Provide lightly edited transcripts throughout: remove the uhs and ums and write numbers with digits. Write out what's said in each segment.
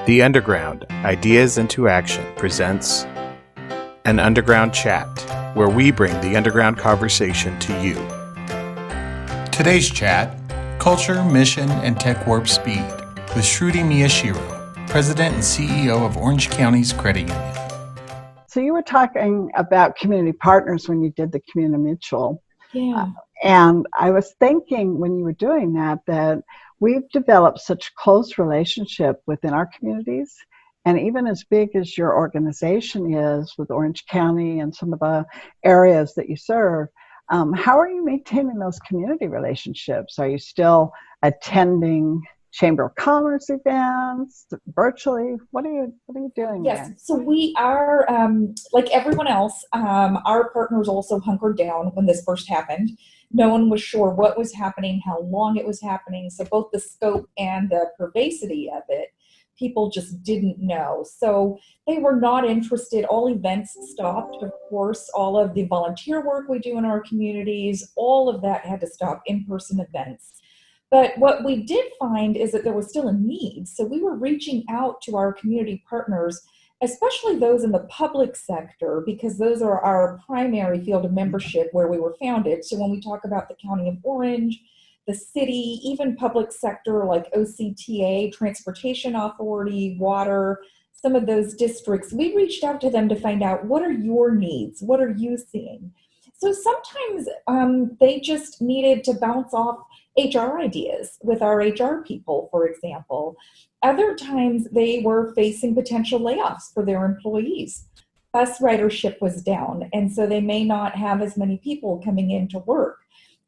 The Underground, Ideas into Action presents an Underground Chat, where we bring the underground conversation to you. Today's chat, Culture, Mission, and Tech Warp Speed, with Shruti Miyashiro, President and CEO of Orange County's Credit Union. So you were talking about community partners when you did the Community Mutual. Yeah. And I was thinking when you were doing that we've developed such close relationship within our communities. And even as big as your organization is with Orange County and some of the areas that you serve, how are you maintaining those community relationships? Are you still attending Chamber of Commerce events virtually? What are you doing? Yes, there? so we are, like everyone else, our partners also hunkered down when this first happened. No one was sure what was happening, how long it was happening. So both the scope and the pervasivity of it, people just didn't know. So they were not interested. All events stopped. Of course, all of the volunteer work we do in our communities, all of that had to stop, in-person events. But what we did find is that there was still a need. So we were reaching out to our community partners, especially those in the public sector, because those are our primary field of membership where we were founded. So when we talk about the County of Orange, the city, even public sector like OCTA, Transportation Authority, water, some of those districts, we reached out to them to find out, what are your needs? What are you seeing? So sometimes they just needed to bounce off HR ideas with our HR people, for example. Other times they were facing potential layoffs for their employees. Bus ridership was down, and so they may not have as many people coming in to work.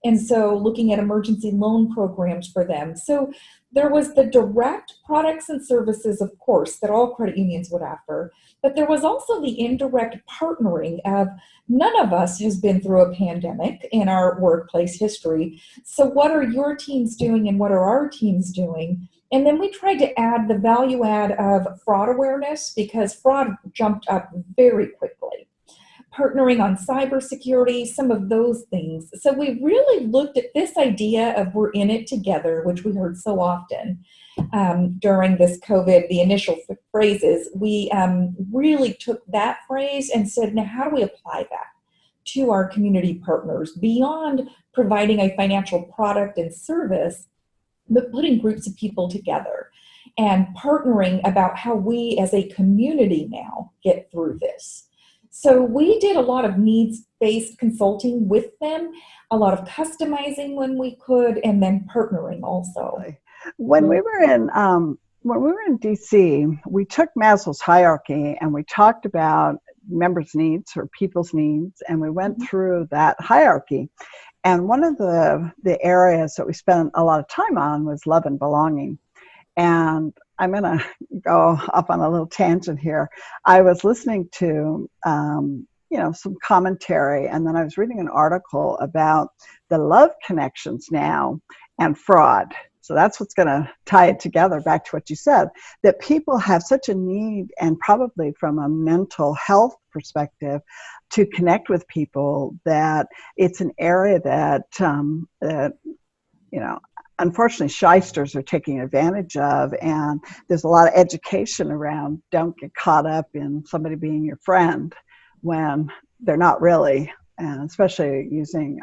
And so looking at emergency loan programs for them. So there was the direct products and services, of course, that all credit unions would offer, but there was also the indirect partnering of none of us has been through a pandemic in our workplace history. So what are your teams doing and what are our teams doing? And then we tried to add the value add of fraud awareness, because fraud jumped up very quickly. Partnering on cybersecurity, some of those things. So we really looked at this idea of we're in it together, which we heard so often during this COVID, the initial phrases. We really took that phrase and said, now how do we apply that to our community partners beyond providing a financial product and service, but putting groups of people together and partnering about how we as a community now get through this. So we did a lot of needs-based consulting with them, a lot of customizing when we could, and then partnering also. When we were in DC, we took Maslow's hierarchy and we talked about members' needs or people's needs, and we went through that hierarchy. And one of the areas that we spent a lot of time on was love and belonging. And I'm going to go up on a little tangent here. I was listening to, some commentary, and then I was reading an article about the love connections now and fraud. So that's what's going to tie it together back to what you said, that people have such a need, and probably from a mental health perspective, to connect with people, that it's an area that unfortunately, shysters are taking advantage of, and there's a lot of education around don't get caught up in somebody being your friend when they're not really, and especially using,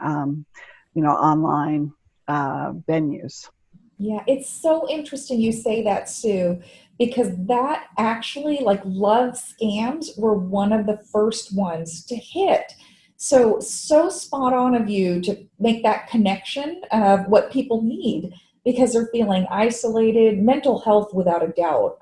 online venues. Yeah, it's so interesting you say that, Sue, because that actually, like, love scams were one of the first ones to hit. So spot on of you to make that connection of what people need, because they're feeling isolated. Mental health, without a doubt,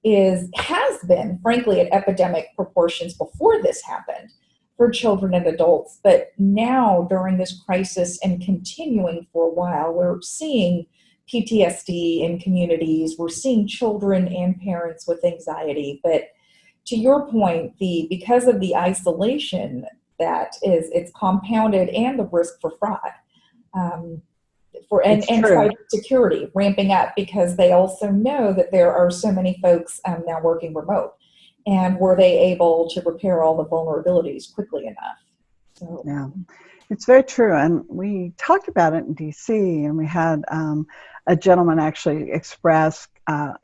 has been, frankly, at epidemic proportions before this happened for children and adults. But now, during this crisis and continuing for a while, we're seeing PTSD in communities. We're seeing children and parents with anxiety. But to your point, because of the isolation, it's compounded, and the risk for fraud and cybersecurity ramping up, because they also know that there are so many folks now working remote, and were they able to repair all the vulnerabilities quickly enough? So yeah, It's very true. And we talked about it in DC, and we had a gentleman actually express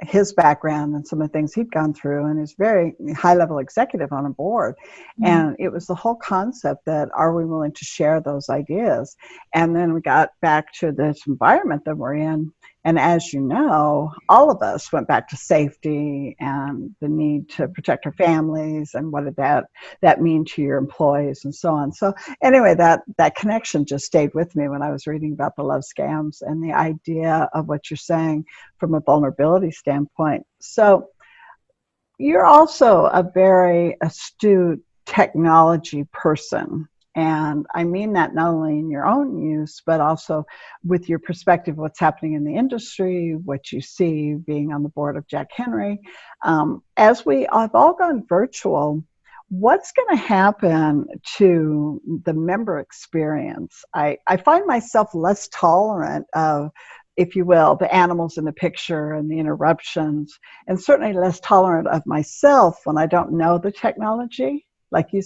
his background and some of the things he'd gone through, and is very high level executive on a board. And it was the whole concept that, are we willing to share those ideas? And then we got back to this environment that we're in. And as you know, all of us went back to safety and the need to protect our families, and what did that mean to your employees and so on. So anyway, that connection just stayed with me when I was reading about the love scams and the idea of what you're saying from a vulnerability standpoint. So you're also a very astute technology person. And I mean that not only in your own use, but also with your perspective, what's happening in the industry, what you see being on the board of Jack Henry. As we have all gone virtual, what's going to happen to the member experience? I find myself less tolerant of, if you will, the animals in the picture and the interruptions, and certainly less tolerant of myself when I don't know the technology. Like you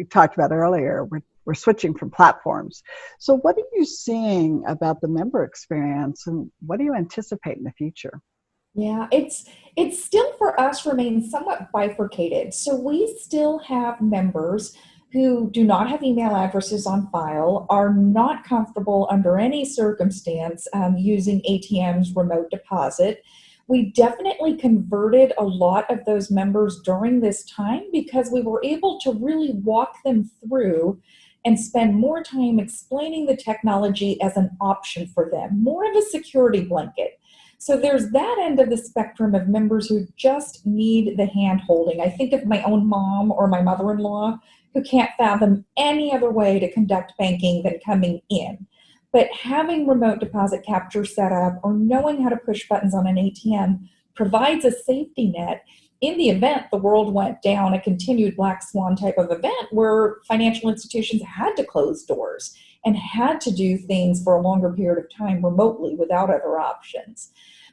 talked about earlier, we're switching from platforms. So what are you seeing about the member experience, and what do you anticipate in the future? Yeah, it's still for us remains somewhat bifurcated. So we still have members who do not have email addresses on file, are not comfortable under any circumstance using ATM's remote deposit. We definitely converted a lot of those members during this time because we were able to really walk them through and spend more time explaining the technology as an option for them, more of a security blanket. So there's that end of the spectrum of members who just need the hand holding. I think of my own mom or my mother-in-law who can't fathom any other way to conduct banking than coming in. But having remote deposit capture set up or knowing how to push buttons on an ATM provides a safety net in the event the world went down a continued black swan type of event where financial institutions had to close doors and had to do things for a longer period of time remotely without other options.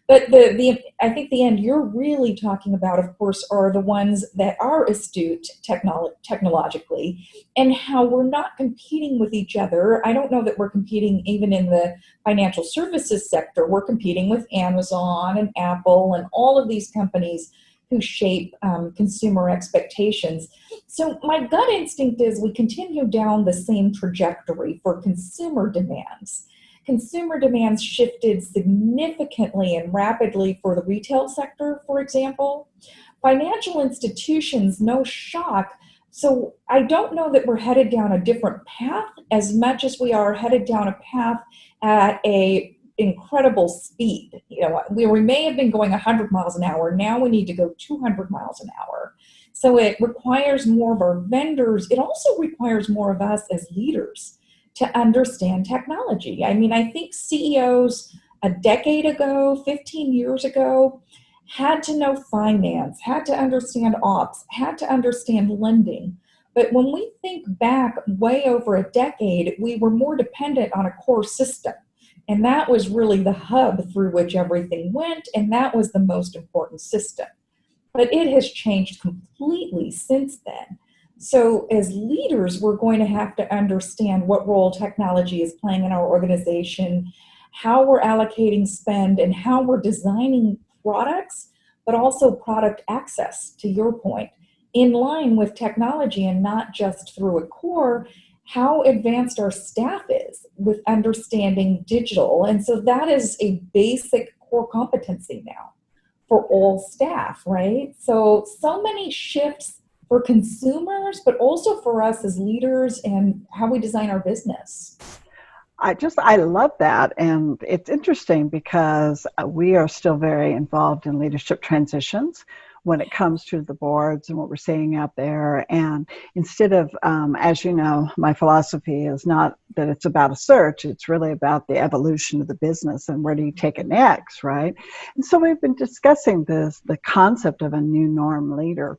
But I think the end you're really talking about, of course, are the ones that are astute technologically, and how we're not competing with each other. I don't know that we're competing even in the financial services sector. We're competing with Amazon and Apple and all of these companies who shape consumer expectations. So my gut instinct is we continue down the same trajectory for consumer demands. Consumer demands shifted significantly and rapidly for the retail sector, for example. Financial institutions, no shock. So I don't know that we're headed down a different path as much as we are headed down a path at a incredible speed. You know, we may have been going 100 miles an hour. Now we need to go 200 miles an hour. So it requires more of our vendors. It also requires more of us as leaders to understand technology. I mean, I think CEOs a decade ago, 15 years ago, had to know finance, had to understand ops, had to understand lending. But when we think back way over a decade, we were more dependent on a core system. And that was really the hub through which everything went, and that was the most important system. But it has changed completely since then. So as leaders, we're going to have to understand what role technology is playing in our organization, how we're allocating spend, and how we're designing products, but also product access, to your point, in line with technology and not just through a core, how advanced our staff is with understanding digital. And so that is a basic core competency now for all staff, right? So many shifts for consumers, but also for us as leaders and how we design our business. I love that. And it's interesting because we are still very involved in leadership transitions when it comes to the boards and what we're seeing out there. And instead of, as you know, my philosophy is not that it's about a search, it's really about the evolution of the business and where do you take it next, right? And so we've been discussing the concept of a new norm leader.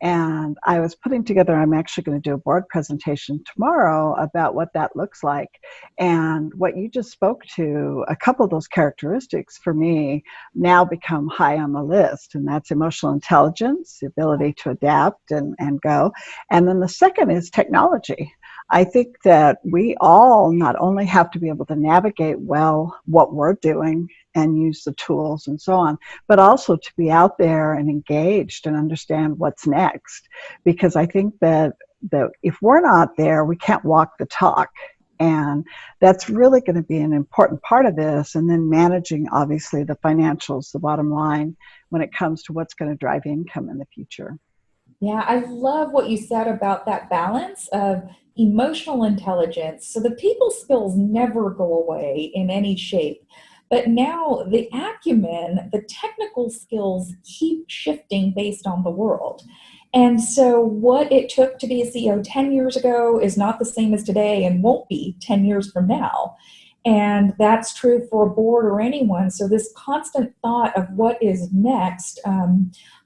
And I was putting together, I'm actually going to do a board presentation tomorrow about what that looks like. And what you just spoke to, a couple of those characteristics for me now become high on the list. And that's emotional intelligence, the ability to adapt and go. And then the second is technology. I think that we all not only have to be able to navigate well what we're doing and use the tools and so on, but also to be out there and engaged and understand what's next. Because I think that if we're not there, we can't walk the talk. And that's really going to be an important part of this. And then managing, obviously, the financials, the bottom line, when it comes to what's going to drive income in the future. Yeah, I love what you said about that balance of emotional intelligence. So the people skills never go away in any shape. But now the acumen, the technical skills keep shifting based on the world. And so what it took to be a CEO 10 years ago is not the same as today and won't be 10 years from now. And that's true for a board or anyone. So this constant thought of what is next.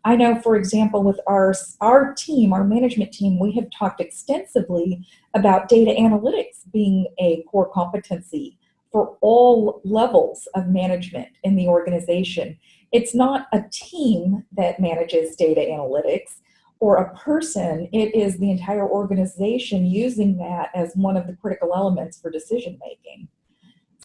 I know, for example, with our team, our management team, we have talked extensively about data analytics being a core competency for all levels of management in the organization. It's not a team that manages data analytics or a person, it is the entire organization using that as one of the critical elements for decision making.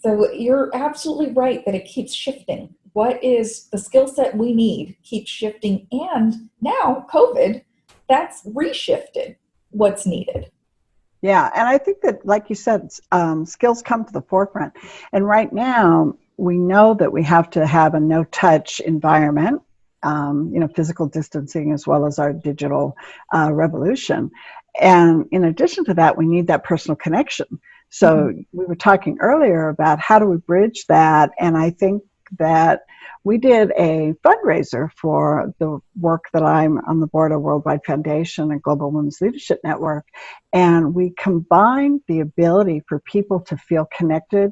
So you're absolutely right that it keeps shifting. What is the skill set we need keeps shifting. And now COVID, that's reshifted what's needed. Yeah, and I think that, like you said, skills come to the forefront. And right now, we know that we have to have a no-touch environment, physical distancing as well as our digital revolution. And in addition to that, we need that personal connection. So we were talking earlier about how do we bridge that, and I think that we did a fundraiser for the work that I'm on the board of Worldwide Foundation and Global Women's Leadership Network. And we combined the ability for people to feel connected,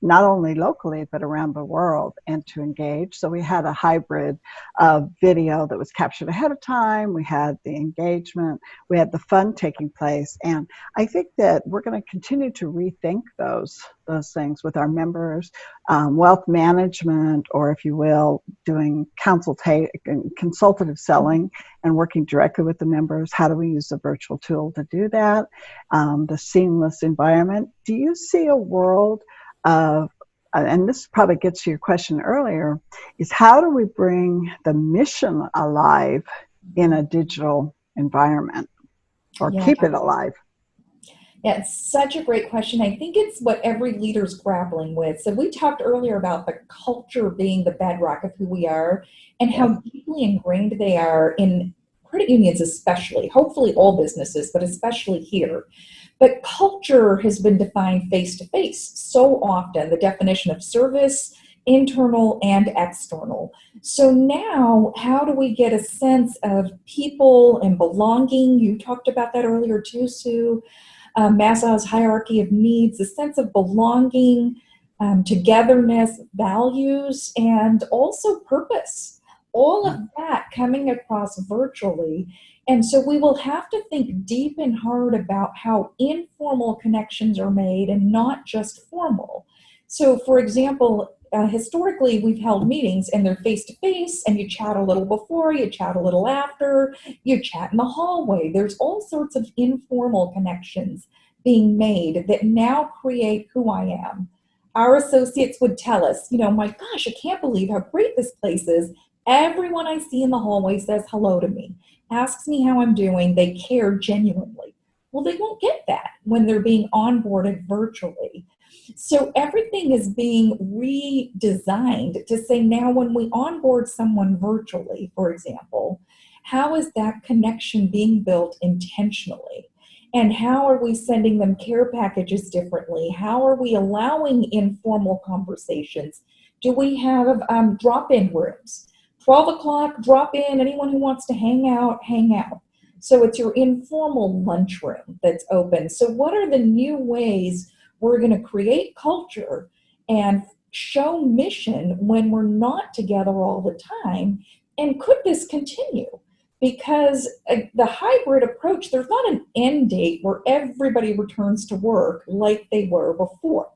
not only locally, but around the world, and to engage. So we had a hybrid of video that was captured ahead of time. We had the engagement. We had the fun taking place. And I think that we're going to continue to rethink those things with our members, wealth management, or if you will, doing consultative selling and working directly with the members. How do we use the virtual tool to do that? The seamless environment. Do you see a world of, and this probably gets to your question earlier, is how do we bring the mission alive in a digital environment, or keep it alive? Yeah, it's such a great question. I think it's what every leader's grappling with. So we talked earlier about the culture being the bedrock of who we are and how deeply ingrained they are in credit unions, especially, hopefully all businesses, but especially here. But culture has been defined face to face so often, the definition of service, internal and external. So now, how do we get a sense of people and belonging? You talked about that earlier too, Sue. Maslow's hierarchy of needs, a sense of belonging, togetherness, values, and also purpose. All of that coming across virtually. And so we will have to think deep and hard about how informal connections are made and not just formal. So, for example, historically, we've held meetings and they're face to face, and you chat a little before, you chat a little after, you chat in the hallway. There's all sorts of informal connections being made that now create who I am. Our associates would tell us, my gosh, I can't believe how great this place is. Everyone I see in the hallway says hello to me, asks me how I'm doing. They care genuinely. Well, they won't get that when they're being onboarded virtually. So everything is being redesigned to say now when we onboard someone virtually, for example, how is that connection being built intentionally? And how are we sending them care packages differently? How are we allowing informal conversations? Do we have drop-in rooms? 12 o'clock, drop in, anyone who wants to hang out, hang out. So it's your informal lunchroom that's open. So what are the new ways we're going to create culture and show mission when we're not together all the time? And could this continue? Because the hybrid approach, there's not an end date where everybody returns to work like they were before.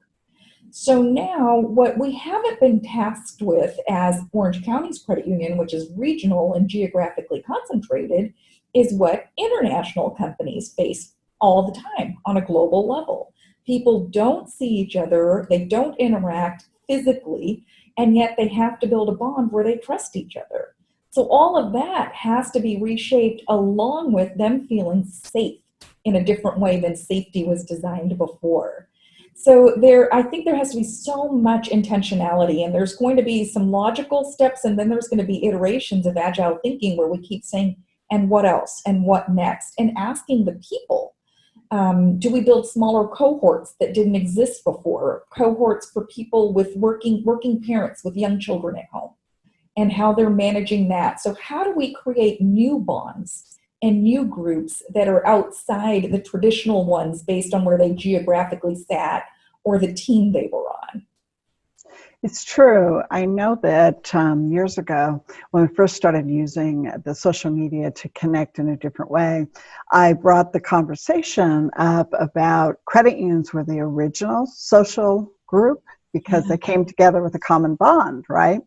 So now what we haven't been tasked with as Orange County's credit union, which is regional and geographically concentrated, is what international companies face all the time on a global level. People don't see each other, they don't interact physically, and yet they have to build a bond where they trust each other. So all of that has to be reshaped along with them feeling safe in a different way than safety was designed before. So I think there has to be so much intentionality, and there's going to be some logical steps, and then there's going to be iterations of agile thinking where we keep saying, and what else, and what next, and asking the people. Do we build smaller cohorts that didn't exist before? Cohorts for people with working parents with young children at home and how they're managing that. So how do we create new bonds and new groups that are outside the traditional ones based on where they geographically sat or the team they were on? It's true. I know that years ago, when we first started using the social media to connect in a different way, I brought the conversation up about credit unions were the original social group because they came together with a common bond, right?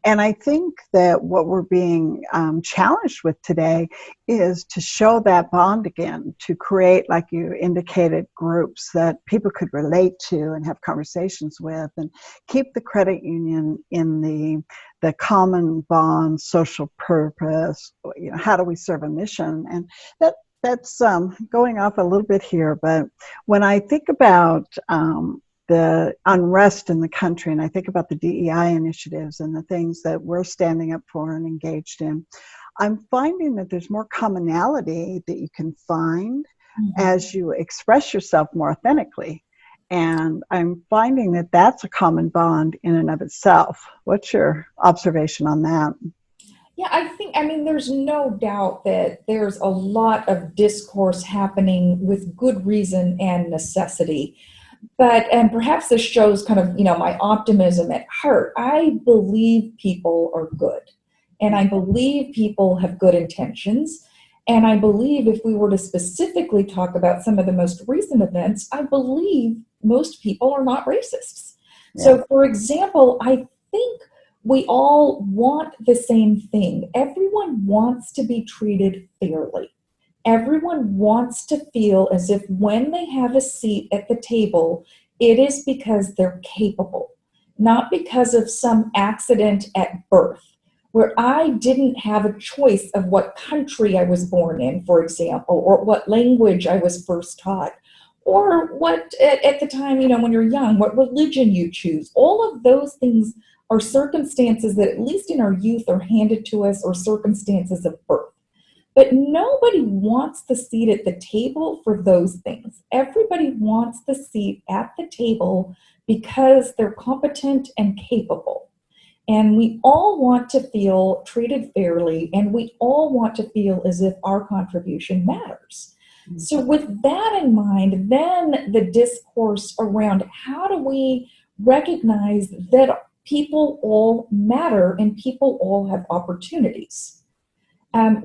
And I think that what we're being challenged with today is to show that bond again, to create, like you indicated, groups that people could relate to and have conversations with, and keep the credit union in the common bond, social purpose, you know, how do we serve a mission? And that's going off a little bit here, but when I think about the unrest in the country, and I think about the DEI initiatives and the things that we're standing up for and engaged in, I'm finding that there's more commonality that you can find as you express yourself more authentically. And I'm finding that that's a common bond in and of itself. What's your observation on that? Yeah, I mean, there's no doubt that there's a lot of discourse happening with good reason and necessity. And perhaps this shows kind of, my optimism at heart. I believe people are good. And I believe people have good intentions. And I believe if we were to specifically talk about some of the most recent events, I believe most people are not racists. Yeah. So, for example, I think we all want the same thing. Everyone wants to be treated fairly. Everyone wants to feel as if when they have a seat at the table, it is because they're capable, not because of some accident at birth, where I didn't have a choice of what country I was born in, for example, or what language I was first taught, or what, at the time, when you're young, what religion you choose. All of those things are circumstances that, at least in our youth, are handed to us, or circumstances of birth. But nobody wants the seat at the table for those things. Everybody wants the seat at the table because they're competent and capable. And we all want to feel treated fairly, and we all want to feel as if our contribution matters. So with that in mind, then the discourse around how do we recognize that people all matter and people all have opportunities.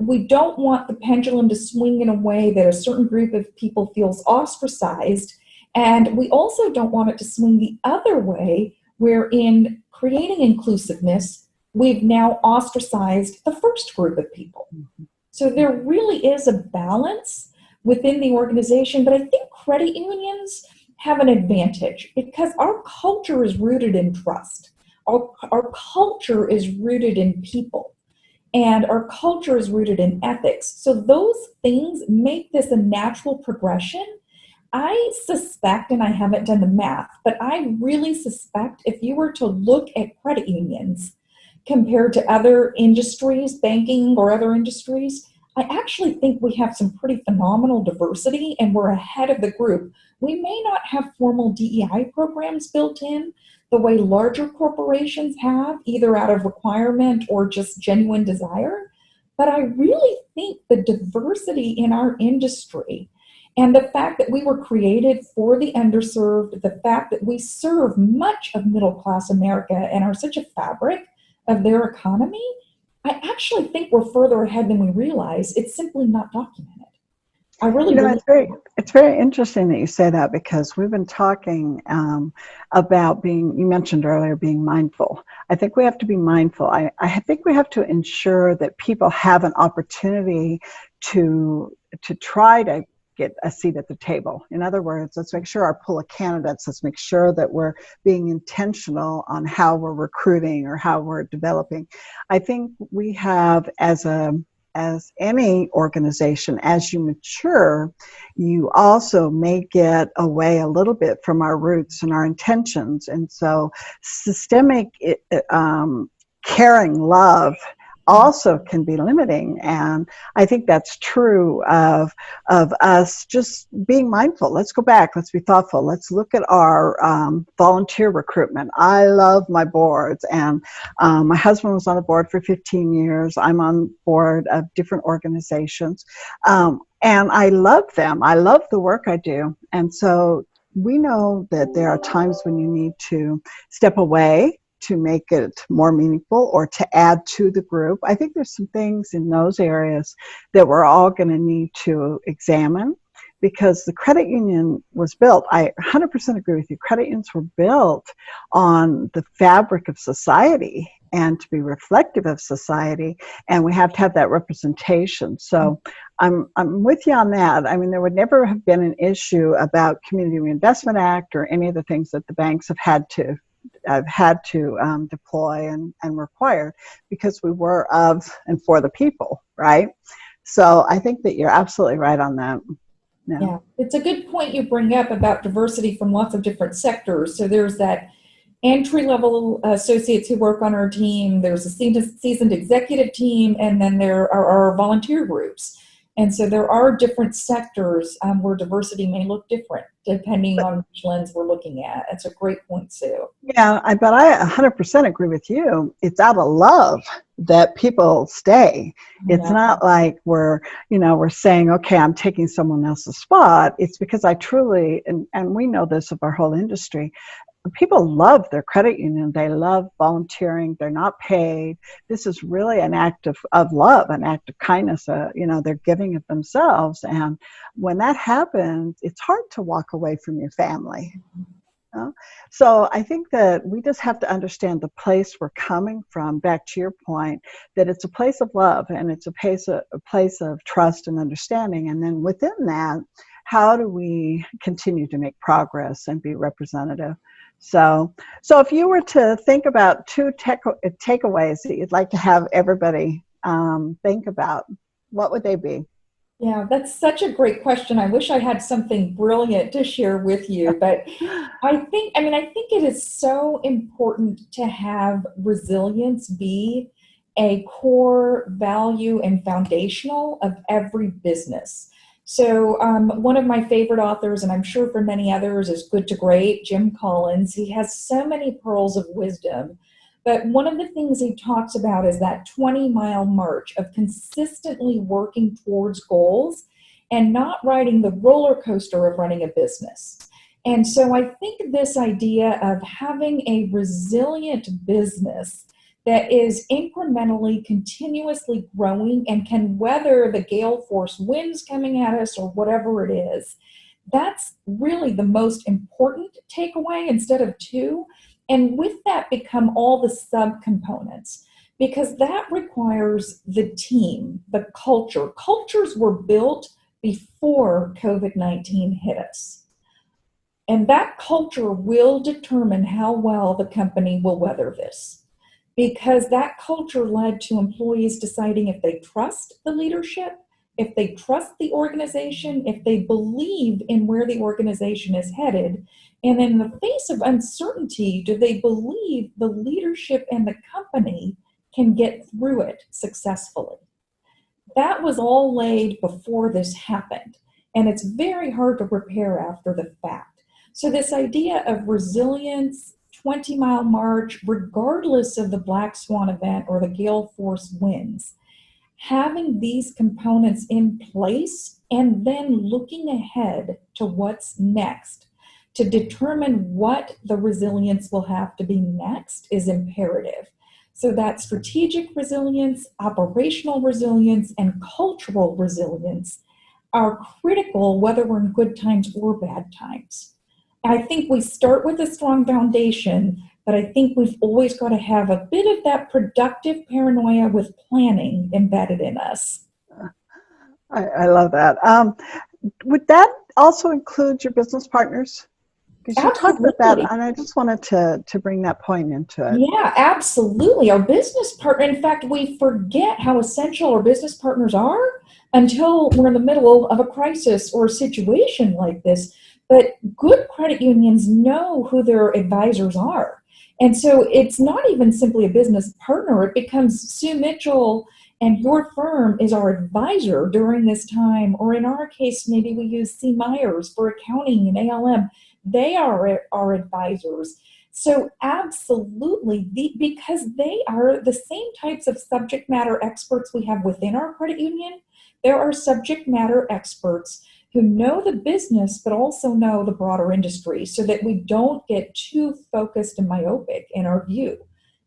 We don't want the pendulum to swing in a way that a certain group of people feels ostracized, and we also don't want it to swing the other way, where in creating inclusiveness, we've now ostracized the first group of people. So there really is a balance within the organization, but I think credit unions have an advantage because our culture is rooted in trust. Our culture is rooted in people. And our culture is rooted in ethics. So those things make this a natural progression. I suspect, and I haven't done the math, but I really suspect if you were to look at credit unions compared to other industries, banking or other industries, I actually think we have some pretty phenomenal diversity and we're ahead of the group. We may not have formal DEI programs built in the way larger corporations have, either out of requirement or just genuine desire. But I really think the diversity in our industry and the fact that we were created for the underserved, the fact that we serve much of middle-class America and are such a fabric of their economy, I actually think we're further ahead than we realize. It's simply not documented. I really it's very interesting that you say that because we've been talking about you mentioned earlier, being mindful. I think we have to be mindful. I think we have to ensure that people have an opportunity to try to get a seat at the table. In other words, let's make sure our pool of candidates, let's make sure that we're being intentional on how we're recruiting or how we're developing. I think we have, as any organization, as you mature, you also may get away a little bit from our roots and our intentions. And so systemic caring love also can be limiting. And I think that's true of us just being mindful. Let's go back. Let's be thoughtful. Let's look at our volunteer recruitment. I love my boards, and my husband was on the board for 15 years. I'm on board of different organizations. And I love them. I love the work I do. And so we know that there are times when you need to step away to make it more meaningful or to add to the group. I think there's some things in those areas that we're all going to need to examine, because the credit union was built, I 100% agree with you, credit unions were built on the fabric of society and to be reflective of society, and we have to have that representation. So I'm with you on that. I mean, there would never have been an issue about Community Reinvestment Act or any of the things that the banks have had to deploy and require, because we were of and for the people, right? So I think that you're absolutely right on that. Yeah, it's a good point you bring up about diversity from lots of different sectors. So there's that entry-level associates who work on our team, there's a seasoned executive team, and then there are our volunteer groups. And so there are different sectors where diversity may look different depending on which lens we're looking at. That's a great point, Sue. Yeah, but I 100% agree with you. It's out of love that people stay. It's not like we're saying, okay, I'm taking someone else's spot. It's because I truly, and we know this of our whole industry, people love their credit union. They love volunteering. They're not paid. This is really an act of love, an act of kindness. They're giving of themselves. And when that happens, it's hard to walk away from your family. So I think that we just have to understand the place we're coming from, back to your point, that it's a place of love and it's a place of trust and understanding. And then within that, how do we continue to make progress and be representative? So if you were to think about two takeaways that you'd like to have everybody think about, what would they be? Yeah, that's such a great question. I wish I had something brilliant to share with you, but I think it is so important to have resilience be a core value and foundational of every business. So one of my favorite authors, and I'm sure for many others, is Good to Great, Jim Collins. He has so many pearls of wisdom. But one of the things he talks about is that 20-mile march of consistently working towards goals and not riding the roller coaster of running a business. And so I think this idea of having a resilient business that is incrementally, continuously growing and can weather the gale force winds coming at us or whatever it is, that's really the most important takeaway instead of two. And with that become all the subcomponents, because that requires the team, the culture. Cultures were built before COVID-19 hit us. And that culture will determine how well the company will weather this, because that culture led to employees deciding if they trust the leadership, if they trust the organization, if they believe in where the organization is headed, and in the face of uncertainty, do they believe the leadership and the company can get through it successfully? That was all laid before this happened, and it's very hard to repair after the fact. So this idea of resilience, 20-mile march, regardless of the black swan event or the gale force winds, having these components in place and then looking ahead to what's next to determine what the resilience will have to be next is imperative. So that strategic resilience, operational resilience, and cultural resilience are critical whether we're in good times or bad times. And I think we start with a strong foundation, but I think we've always got to have a bit of that productive paranoia with planning embedded in us. I love that. would that also include your business partners? Because you talked about that, Absolutely. and I just wanted to bring that point into it. Yeah, absolutely. Our business partner, in fact, we forget how essential our business partners are until we're in the middle of a crisis or a situation like this. But good credit unions know who their advisors are. And so it's not even simply a business partner, it becomes Sue Mitchell and your firm is our advisor during this time. Or in our case, maybe we use C. Myers for accounting and ALM. They are our advisors. So absolutely, because they are the same types of subject matter experts we have within our credit union, there are subject matter experts who know the business but also know the broader industry so that we don't get too focused and myopic in our view.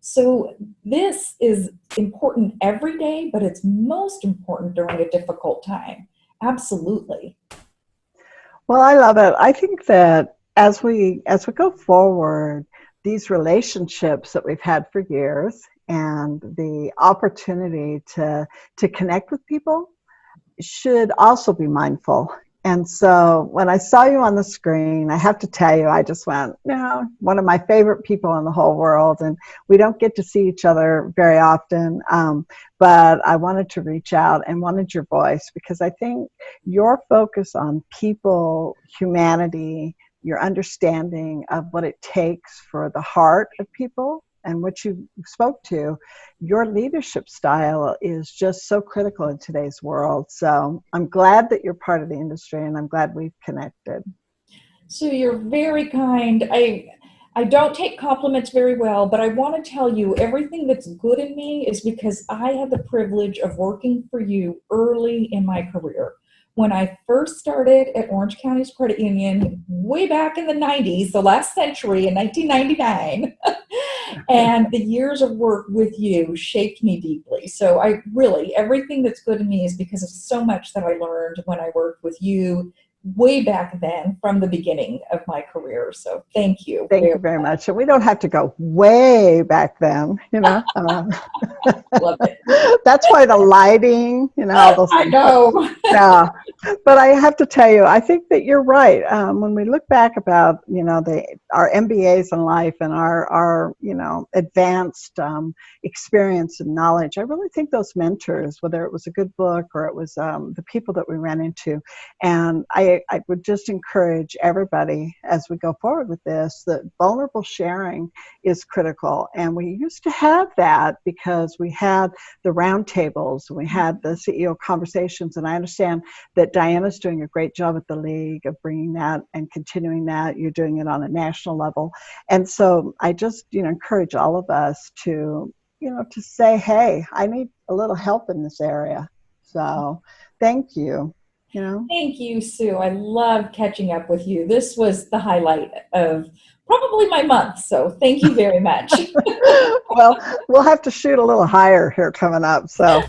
So this is important every day, but it's most important during a difficult time. Absolutely. Well, I love it. I think that as we go forward, these relationships that we've had for years and the opportunity to connect with people should also be mindful. And so when I saw you on the screen, I have to tell you, I just went, no, one of my favorite people in the whole world. And we don't get to see each other very often. But I wanted to reach out and wanted your voice because I think your focus on people, humanity, your understanding of what it takes for the heart of people and what you spoke to, your leadership style is just so critical in today's world. So I'm glad that you're part of the industry and I'm glad we've connected. So you're very kind. I don't take compliments very well, but I want to tell you everything that's good in me is because I had the privilege of working for you early in my career. When I first started at Orange County's Credit Union way back in the 90s, the last century in 1999, and the years of work with you shaped me deeply. So I really, everything that's good in me is because of so much that I learned when I worked with you way back then from the beginning of my career. So thank you. Thank you very much. And we don't have to go way back then, you know. Love it. That's why the lighting, you know, all those I things. know. Yeah, but I have to tell you, I think that you're right. When we look back about, you know, our MBAs in life and our you know, advanced experience and knowledge, I really think those mentors, whether it was a good book or it was the people that we ran into, and I would just encourage everybody as we go forward with this, that vulnerable sharing is critical. And we used to have that because we had the roundtables, we had the CEO conversations, and I understand that Diana's doing a great job at the league of bringing that and continuing that. You're doing it on a national level. And so I just, you know, encourage all of us to, you know, to say, hey, I need a little help in this area. So thank you. You know? Thank you, Sue. I love catching up with you. This was the highlight of probably my month. So thank you very much. Well, we'll have to shoot a little higher here coming up. So